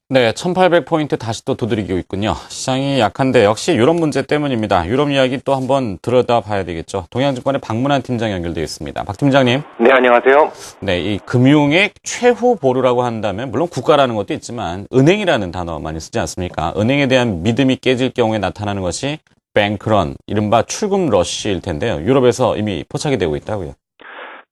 네, 1800포인트 다시 또 두드리고 있군요. 시장이 약한데 역시 유럽 문제 때문입니다. 유럽 이야기 또 한번 들여다봐야 되겠죠. 동양증권의 박문환 팀장 연결되어 있습니다. 박 팀장님. 네, 안녕하세요. 네, 이 금융의 최후 보루라고 한다면 물론 국가라는 것도 있지만 은행이라는 단어 많이 쓰지 않습니까? 은행에 대한 믿음이 깨질 경우에 나타나는 것이 뱅크런, 이른바 출금 러쉬일 텐데요. 유럽에서 이미 포착이 되고 있다고요.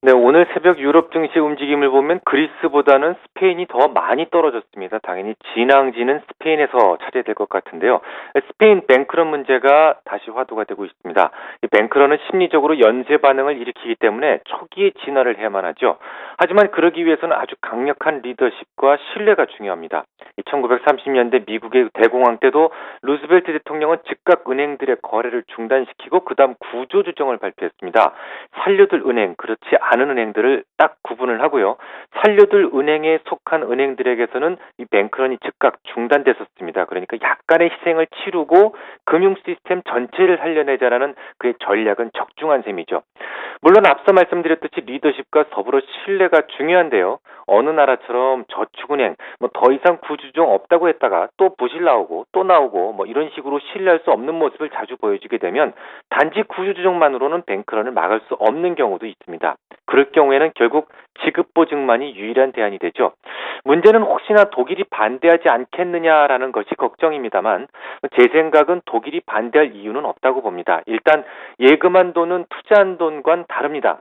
네, 오늘 새벽 유럽 증시 움직임을 보면 그리스보다는 스페인이 더 많이 떨어졌습니다. 당연히 진앙지는 스페인에서 차지해야 될 것 같은데요. 스페인 뱅크런 문제가 다시 화두가 되고 있습니다. 이 뱅크런은 심리적으로 연쇄 반응을 일으키기 때문에 초기에 진화를 해야만 하죠. 하지만 그러기 위해서는 아주 강력한 리더십과 신뢰가 중요합니다. 1930년대 미국의 대공황 때도 루스벨트 대통령은 즉각 은행들의 거래를 중단시키고 그다음 구조조정을 발표했습니다. 살려둘 은행, 그렇지 않은 은행들을 딱 구분을 하고요. 살려둘 은행에 속한 은행들에게서는 이 뱅크런이 즉각 중단됐었습니다. 그러니까 약간의 희생을 치르고 금융 시스템 전체를 살려내자라는 그의 전략은 적중한 셈이죠. 물론 앞서 말씀드렸듯이 리더십과 더불어 신뢰가 중요한데요. 어느 나라처럼 저축은행 더 이상 구조조정 없다고 했다가 또 부실 나오고 또 나오고 이런 식으로 신뢰할 수 없는 모습을 자주 보여주게 되면 단지 구조조정만으로는 뱅크런을 막을 수 없는 경우도 있습니다. 그럴 경우에는 결국 지급보증만이 유일한 대안이 되죠. 문제는 혹시나 독일이 반대하지 않겠느냐라는 것이 걱정입니다만 제 생각은 독일이 반대할 이유는 없다고 봅니다. 일단 예금한 돈은 투자한 돈과는 다릅니다.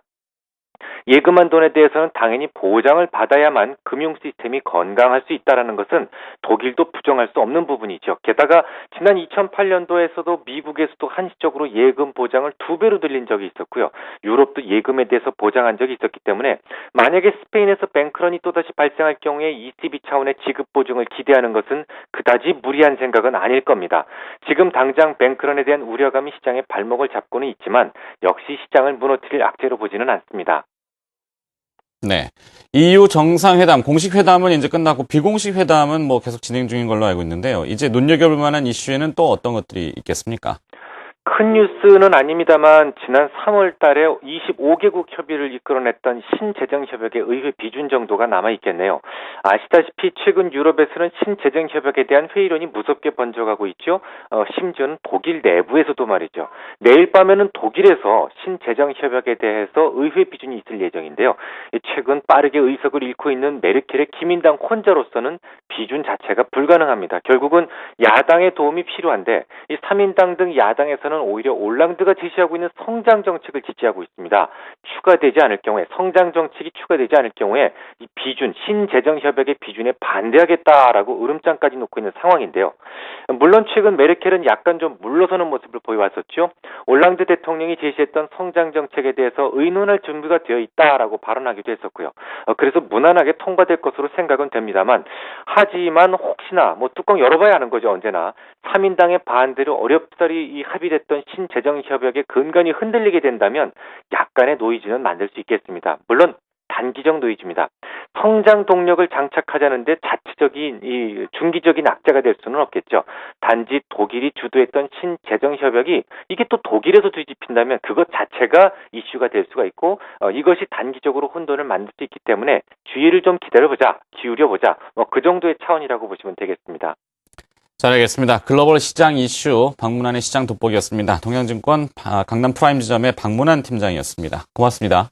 예금한 돈에 대해서는 당연히 보장을 받아야만 금융 시스템이 건강할 수 있다는 것은 독일도 부정할 수 없는 부분이죠. 게다가 지난 2008년도에서도 미국에서도 한시적으로 예금 보장을 2배로 늘린 적이 있었고요. 유럽도 예금에 대해서 보장한 적이 있었기 때문에 만약에 스페인에서 뱅크런이 또다시 발생할 경우에 ECB 차원의 지급 보증을 기대하는 것은 그다지 무리한 생각은 아닐 겁니다. 지금 당장 뱅크런에 대한 우려감이 시장의 발목을 잡고는 있지만 역시 시장을 무너뜨릴 악재로 보지는 않습니다. 네. EU 정상회담, 공식 회담은 이제 끝났고 비공식 회담은 계속 진행 중인 걸로 알고 있는데요. 이제 눈여겨볼 만한 이슈에는 또 어떤 것들이 있겠습니까? 큰 뉴스는 아닙니다만 지난 3월 달에 25개국 협의를 이끌어냈던 신재정협약의 의회 비준 정도가 남아있겠네요. 아시다시피 최근 유럽에서는 신재정협약에 대한 회의론이 무섭게 번져가고 있죠. 심지어는 독일 내부에서도 말이죠. 내일 밤에는 독일에서 신재정협약에 대해서 의회 비준이 있을 예정인데요. 최근 빠르게 의석을 잃고 있는 메르켈의 기민당 혼자로서는 비준 자체가 불가능합니다. 결국은 야당의 도움이 필요한데 이 3인당 등 야당에서는 오히려 올랑드가 제시하고 있는 성장 정책을 지지하고 있습니다. 추가되지 않을 경우에 성장 정책이 추가되지 않을 경우에 이 비준 신재정 협약의 비준에 반대하겠다라고 으름장까지 놓고 있는 상황인데요. 물론 최근 메르켈은 약간 좀 물러서는 모습을 보여왔었죠. 올랑드 대통령이 제시했던 성장 정책에 대해서 의논할 준비가 되어 있다라고 발언하기도 했었고요. 그래서 무난하게 통과될 것으로 생각은 됩니다만 하지만 혹시나 뚜껑 열어봐야 하는 거죠. 언제나 3인당의 반대로 어렵사리 합의됐던 신재정협약의 근간이 흔들리게 된다면 약간의 노이즈는 만들 수 있겠습니다. 물론 단기적 노이즈입니다. 성장 동력을 장착하자는데 자체적인 중기적인 악재가 될 수는 없겠죠. 단지 독일이 주도했던 신재정협약이 이게 또 독일에서 뒤집힌다면 그것 자체가 이슈가 될 수가 있고 이것이 단기적으로 혼돈을 만들 수 있기 때문에 주의를 좀 기다려보자, 기울여보자 그 정도의 차원이라고 보시면 되겠습니다. 잘 알겠습니다. 글로벌 시장 이슈 박문환의 시장 돋보기였습니다. 동양증권 강남 프라임 지점의 박문환 팀장이었습니다. 고맙습니다.